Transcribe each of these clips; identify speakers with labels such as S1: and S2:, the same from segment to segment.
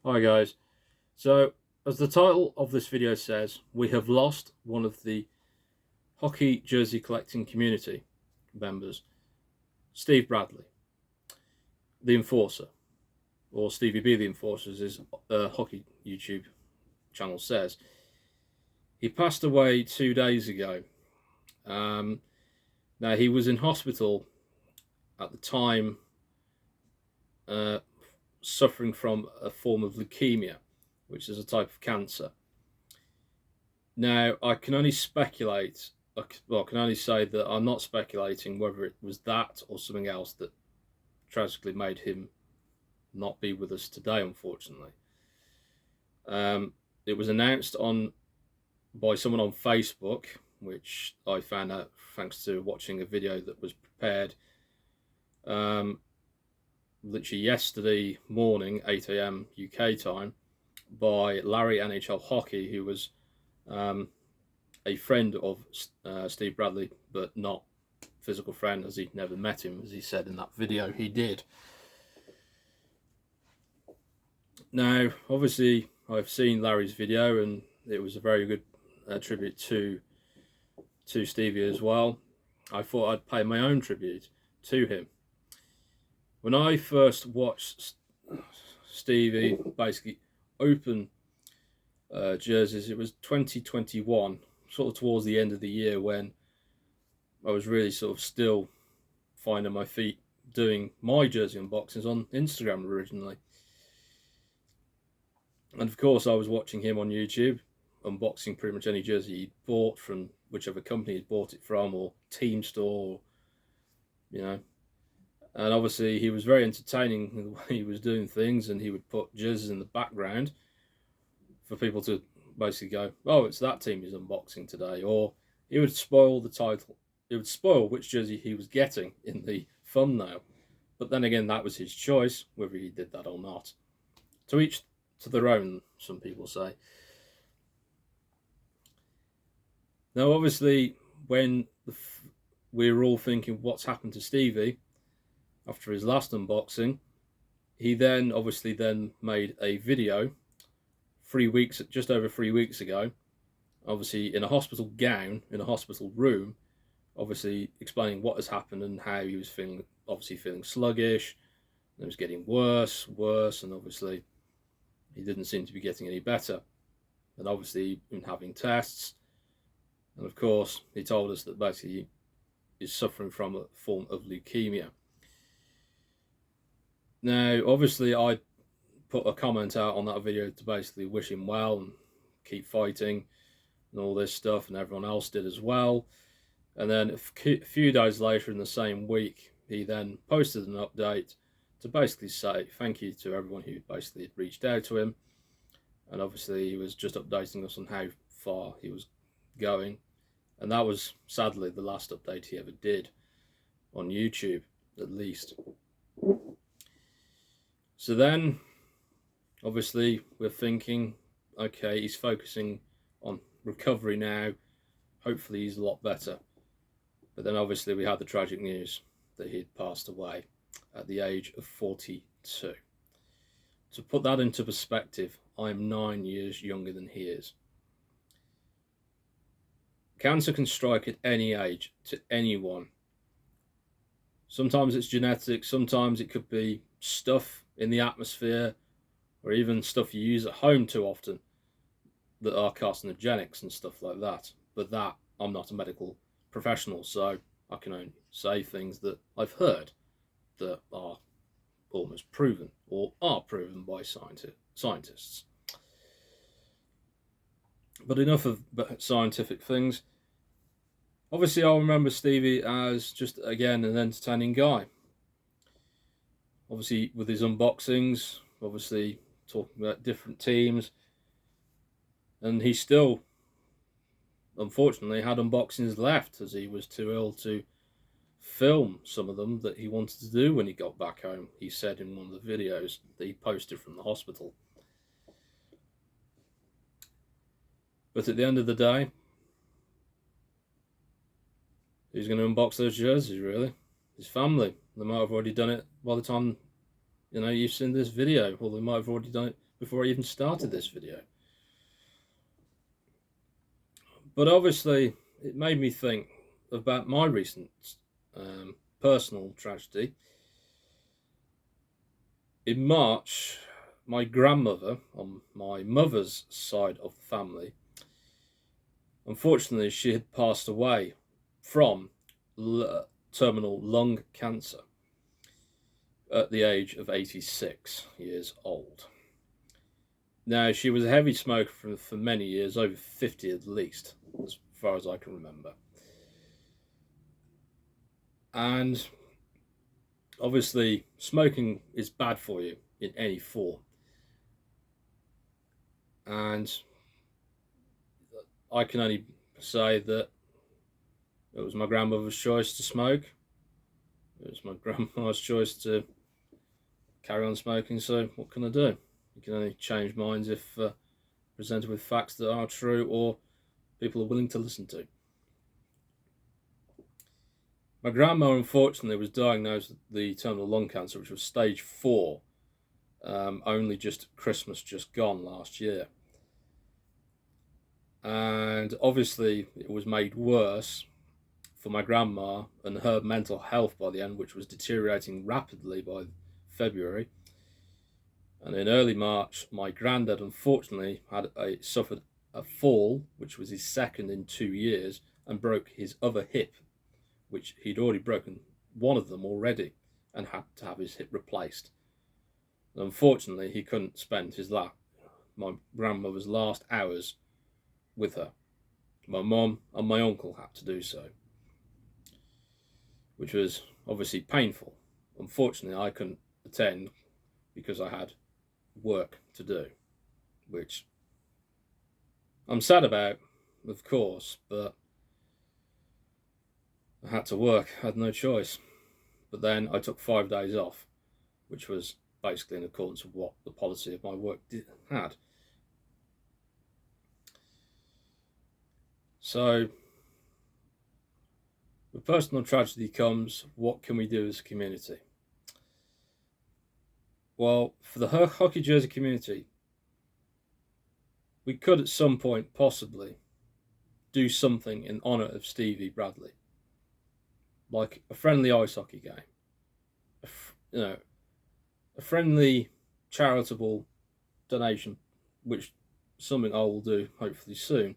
S1: Hi guys. So, as the title of this video says, we have lost one of the hockey jersey collecting community members, Steve Bradley, the Enforcer, or Stevie B the Enforcer, as his hockey YouTube channel says. He passed away 2 days ago. Um, Now, he was in hospital at the time, uh, suffering from a form of leukemia, which is a type of cancer. Now, I can only speculate. Well, I can only say that I'm not speculating whether it was that or something else that tragically made him not be with us today, unfortunately. It was announced by someone on Facebook, which I found out thanks to watching a video that was prepared literally yesterday morning, 8 a.m. UK time, by Larry NHL Hockey, who was a friend of Steve Bradley, but not physical friend, as he'd never met him, as he said in that video he did. Now, obviously, I've seen Larry's video, and it was a very good tribute to Stevie as well. I thought I'd pay my own tribute to him. When I first watched Stevie basically open jerseys, it was 2021, sort of towards the end of the year, when I was really sort of still finding my feet doing my jersey unboxings on Instagram originally. And of course, I was watching him on YouTube, unboxing pretty much any jersey he'd bought from whichever company he'd bought it from, or team store, And obviously, he was very entertaining in the way he was doing things, and he would put jerseys in the background for people to basically go, "Oh, it's that team he's unboxing today," or he would spoil the title. It would spoil which jersey he was getting in the thumbnail. But then again, that was his choice, whether he did that or not. To each to their own, some people say. Now, obviously, when we were all thinking, what's happened to Stevie after his last unboxing, he then obviously made a video just over 3 weeks ago, obviously in a hospital gown, in a hospital room, obviously explaining what has happened and how he was feeling, obviously feeling sluggish, and it was getting worse, and obviously he didn't seem to be getting any better. And obviously been having tests, and of course he told us that basically he is suffering from a form of leukemia. Now, obviously, I put a comment out on that video to basically wish him well and keep fighting and all this stuff, and everyone else did as well. And then a few days later in the same week, he then posted an update to basically say thank you to everyone who basically had reached out to him. And obviously, he was just updating us on how far he was going. And that was sadly the last update he ever did on YouTube, at least. So then, obviously, we're thinking, okay, he's focusing on recovery now. Hopefully, he's a lot better. But then, obviously, we had the tragic news that he had passed away at the age of 42. To put that into perspective, I'm 9 years younger than he is. Cancer can strike at any age, to anyone. Sometimes it's genetic, sometimes it could be stuff in the atmosphere, or even stuff you use at home too often that are carcinogenics and stuff like that. But that, I'm not a medical professional, so I can only say things that I've heard that are almost proven or are proven by scientists. But enough of scientific things. Obviously, I'll remember Stevie as just, again, an entertaining guy. Obviously, with his unboxings, obviously talking about different teams. And he still, unfortunately, had unboxings left, as he was too ill to film some of them that he wanted to do when he got back home, he said in one of the videos that he posted from the hospital. But at the end of the day, who's going to unbox those jerseys, really? His family. They might have already done it by the time, you've seen this video, or they might have already done it before I even started this video. But obviously, it made me think about my recent personal tragedy. In March, my grandmother, on my mother's side of the family, unfortunately, she had passed away from terminal lung cancer at the age of 86 years old. Now, she was a heavy smoker for many years, over 50 at least, as far as I can remember. And obviously, smoking is bad for you in any form. And I can only say that it was my grandmother's choice to smoke. It was my grandma's choice to carry on smoking, so what can I do? You can only change minds if presented with facts that are true or people are willing to listen to. My grandma, unfortunately, was diagnosed with the terminal lung cancer, which was stage 4, only just Christmas just gone last year. And obviously, it was made worse for my grandma and her mental health by the end, which was deteriorating rapidly by February. And in early March, my granddad unfortunately suffered a fall, which was his second in 2 years, and broke his other hip, which he'd already broken one of them already and had to have his hip replaced. And unfortunately, he couldn't spend my grandmother's last hours with her. My mum and my uncle had to do so, which was obviously painful. Unfortunately, I couldn't attend because I had work to do, which I'm sad about, of course, but I had to work, I had no choice. But then I took 5 days off, which was basically in accordance with what the policy of my work had. So, with personal tragedy comes, what can we do as a community? Well, for the hockey jersey community, we could at some point possibly do something in honour of Stevie Bradley, like a friendly ice hockey game, a friendly charitable donation, which something I will do hopefully soon.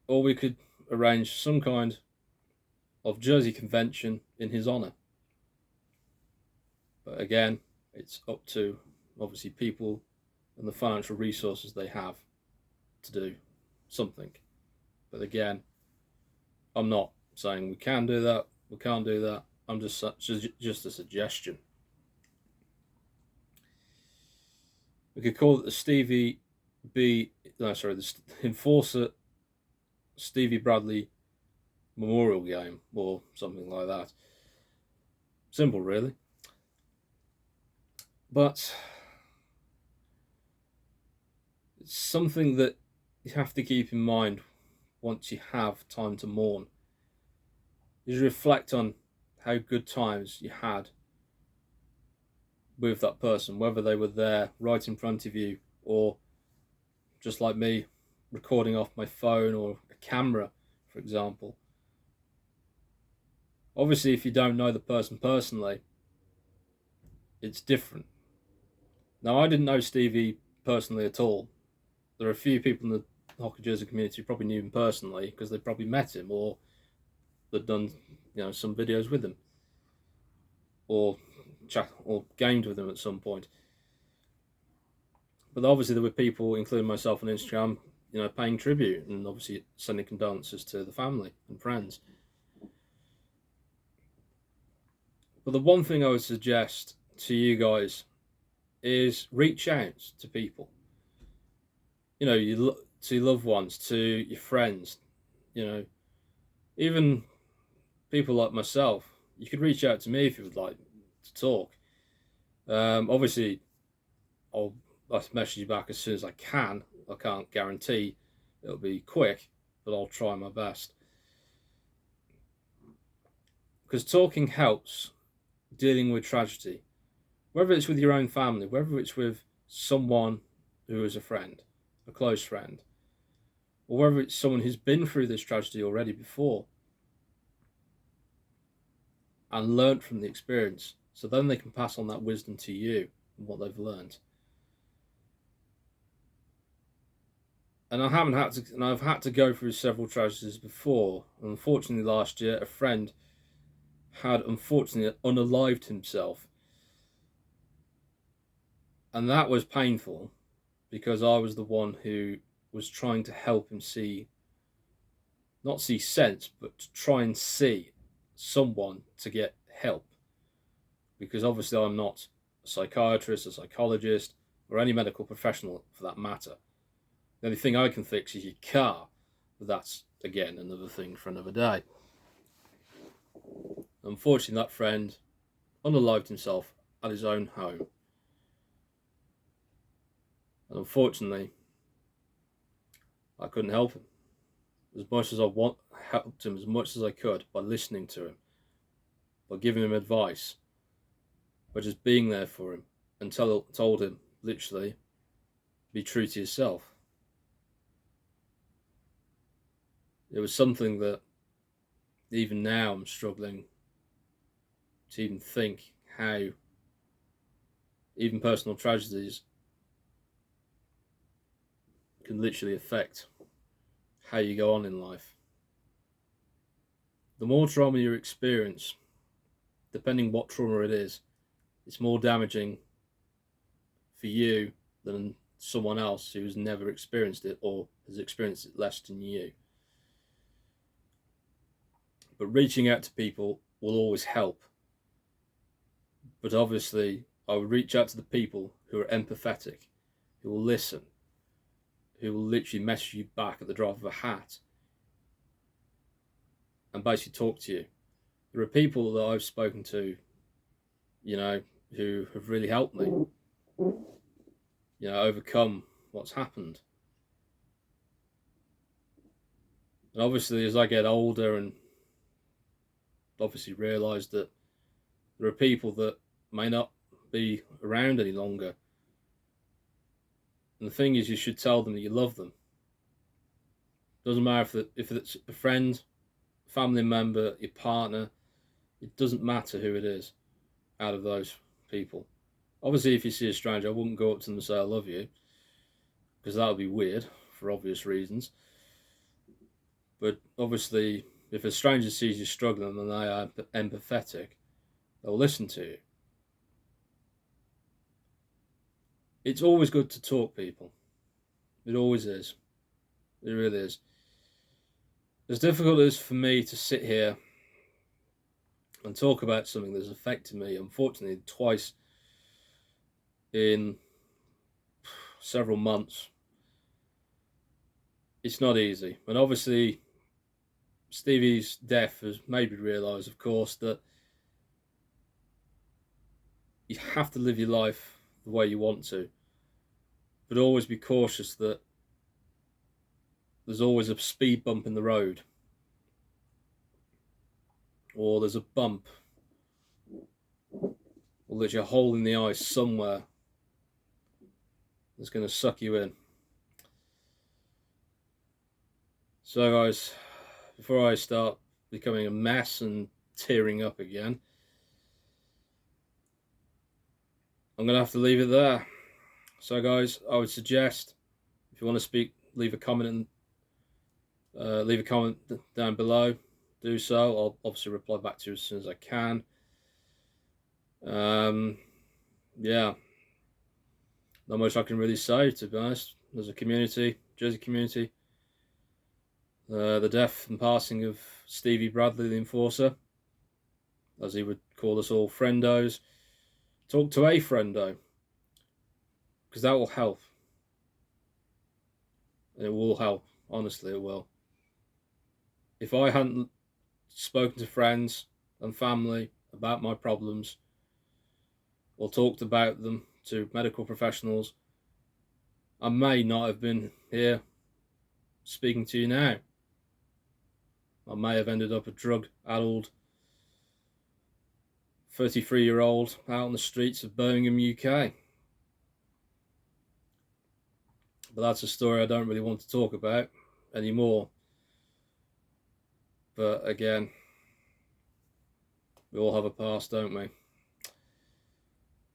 S1: Or we could arrange some kind of jersey convention in his honour. But again, it's up to obviously people and the financial resources they have to do something. But again, I'm not saying we can do that, we can't do that. I'm just a suggestion. We could call it the the Enforcer Stevie Bradley Memorial Game or something like that. Simple, really. But it's something that you have to keep in mind once you have time to mourn, is reflect on how good times you had with that person, whether they were there right in front of you or just like me, recording off my phone or a camera, for example. Obviously, if you don't know the person personally, it's different. Now, I didn't know Stevie personally at all. There are a few people in the hockey jersey community who probably knew him personally because they probably met him or they'd done some videos with him or chat or gamed with him at some point. But obviously there were people, including myself on Instagram, paying tribute and obviously sending condolences to the family and friends. But the one thing I would suggest to you guys is reach out to people. To your loved ones, to your friends, even people like myself. You could reach out to me if you would like to talk. Obviously, I'll message you back as soon as I can. I can't guarantee it'll be quick, but I'll try my best. Because talking helps dealing with tragedy, whether it's with your own family, whether it's with someone who is a friend, a close friend, or whether it's someone who's been through this tragedy already before and learnt from the experience, so then they can pass on that wisdom to you and what they've learned. And I've had to go through several tragedies before. Unfortunately, last year, a friend had unfortunately unalived himself. And that was painful because I was the one who was trying to help him not see sense, but to try and see someone to get help. Because obviously I'm not a psychiatrist, a psychologist, or any medical professional for that matter. The only thing I can fix is your car, but that's, again, another thing for another day. Unfortunately, that friend unalived himself at his own home. And unfortunately, I couldn't help him as much as helped him as much as I could by listening to him, by giving him advice, by just being there for him, and told him, literally, be true to yourself. It was something that even now I'm struggling to even think how even personal tragedies can literally affect how you go on in life. The more trauma you experience, depending what trauma it is, it's more damaging for you than someone else who's never experienced it or has experienced it less than you. But reaching out to people will always help. But obviously, I would reach out to the people who are empathetic, who will listen, who will literally message you back at the drop of a hat and basically talk to you. There are people that I've spoken to, who have really helped me, overcome what's happened. And obviously, as I get older and obviously realise that there are people that may not be around any longer. And the thing is, you should tell them that you love them. Doesn't matter if it's a friend, family member, your partner. It doesn't matter who it is out of those people. Obviously, if you see a stranger, I wouldn't go up to them and say I love you, because that would be weird for obvious reasons. But obviously, if a stranger sees you struggling and they are empathetic, they'll listen to you. It's always good to talk, people. It always is. It really is. As difficult as for me to sit here and talk about something that's affected me, unfortunately, twice in several months, it's not easy. And obviously, Stevie's death has made me realise, of course, that you have to live your life the way you want to, but always be cautious that there's always a speed bump in the road, or there's a bump, or there's a hole in the ice somewhere that's going to suck you in. So guys, before I start becoming a mess and tearing up again, I'm going to have to leave it there. So guys, I would suggest, if you want to speak, leave a comment down below. Do so. I'll obviously reply back to you as soon as I can. Yeah, not much I can really say, to be honest. As a community, Jersey community, the death and passing of Stevie Bradley, the enforcer, as he would call us all, Friendos. Talk to a friendo, because that will help. And it will help. Honestly, it will. If I hadn't spoken to friends and family about my problems, or talked about them to medical professionals, I may not have been here speaking to you now. I may have ended up a drug-addled 33-year-old out on the streets of Birmingham, UK. But that's a story I don't really want to talk about anymore. But again, we all have a past, don't we?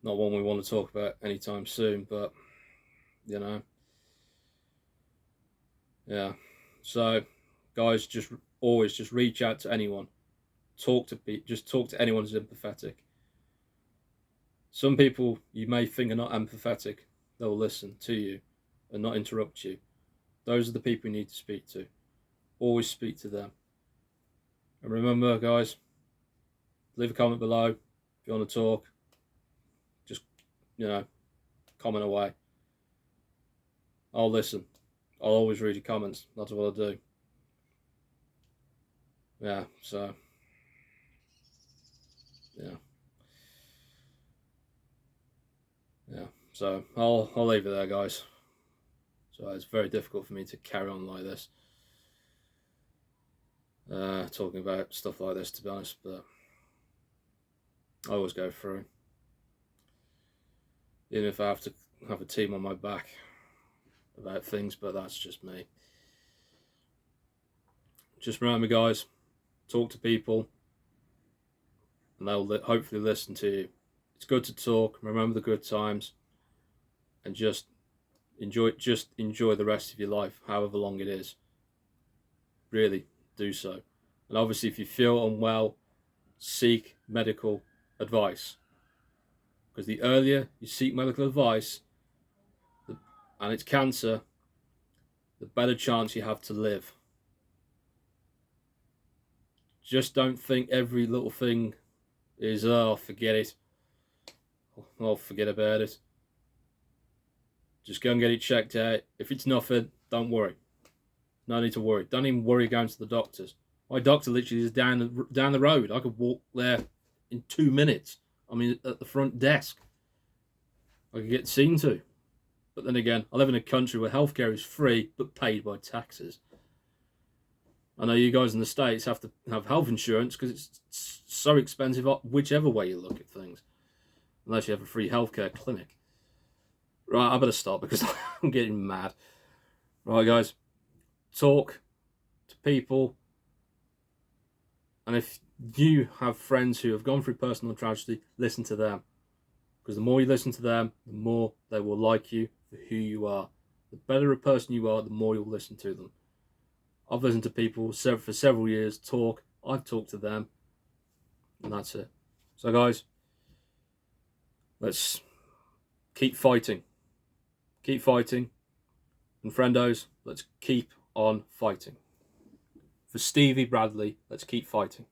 S1: Not one we want to talk about anytime soon, but you know, yeah. So, guys, just always just reach out to anyone. Just talk to anyone who's empathetic. Some people you may think are not empathetic, they'll listen to you and not interrupt you. Those are the people you need to speak to. Always speak to them. And remember, guys, leave a comment below if you want to talk. Just, comment away. I'll listen. I'll always read your comments. That's what I'll do. Yeah, so, yeah. Yeah, so I'll leave it there, guys. So it's very difficult for me to carry on like this, talking about stuff like this, to be honest, but I always go through, even if I have to have a team on my back about things, but that's just me. Just remember, guys, talk to people and they'll hopefully listen to you. It's good to talk, remember the good times, and just enjoy the rest of your life, however long it is. Really do so. And obviously, if you feel unwell, seek medical advice, because the earlier you seek medical advice and it's cancer, the better chance you have to live. Just don't think every little thing is, oh, forget it, oh, forget about it. Just go and get it checked out. If it's nothing, don't worry. No need to worry. Don't even worry going to the doctors. My doctor literally is down the road. I could walk there in 2 minutes. I mean, at the front desk. I could get seen to. But then again, I live in a country where healthcare is free but paid by taxes. I know you guys in the States have to have health insurance because it's so expensive whichever way you look at things. Unless you have a free healthcare clinic. Right, I better stop because I'm getting mad. Right, guys. Talk to people. And if you have friends who have gone through personal tragedy, listen to them. Because the more you listen to them, the more they will like you for who you are. The better a person you are, the more you'll listen to them. I've listened to people for several years talk. I've talked to them. And that's it. So, guys, let's keep fighting. Keep fighting. And friendos, let's keep on fighting. For Stevie Bradley, let's keep fighting.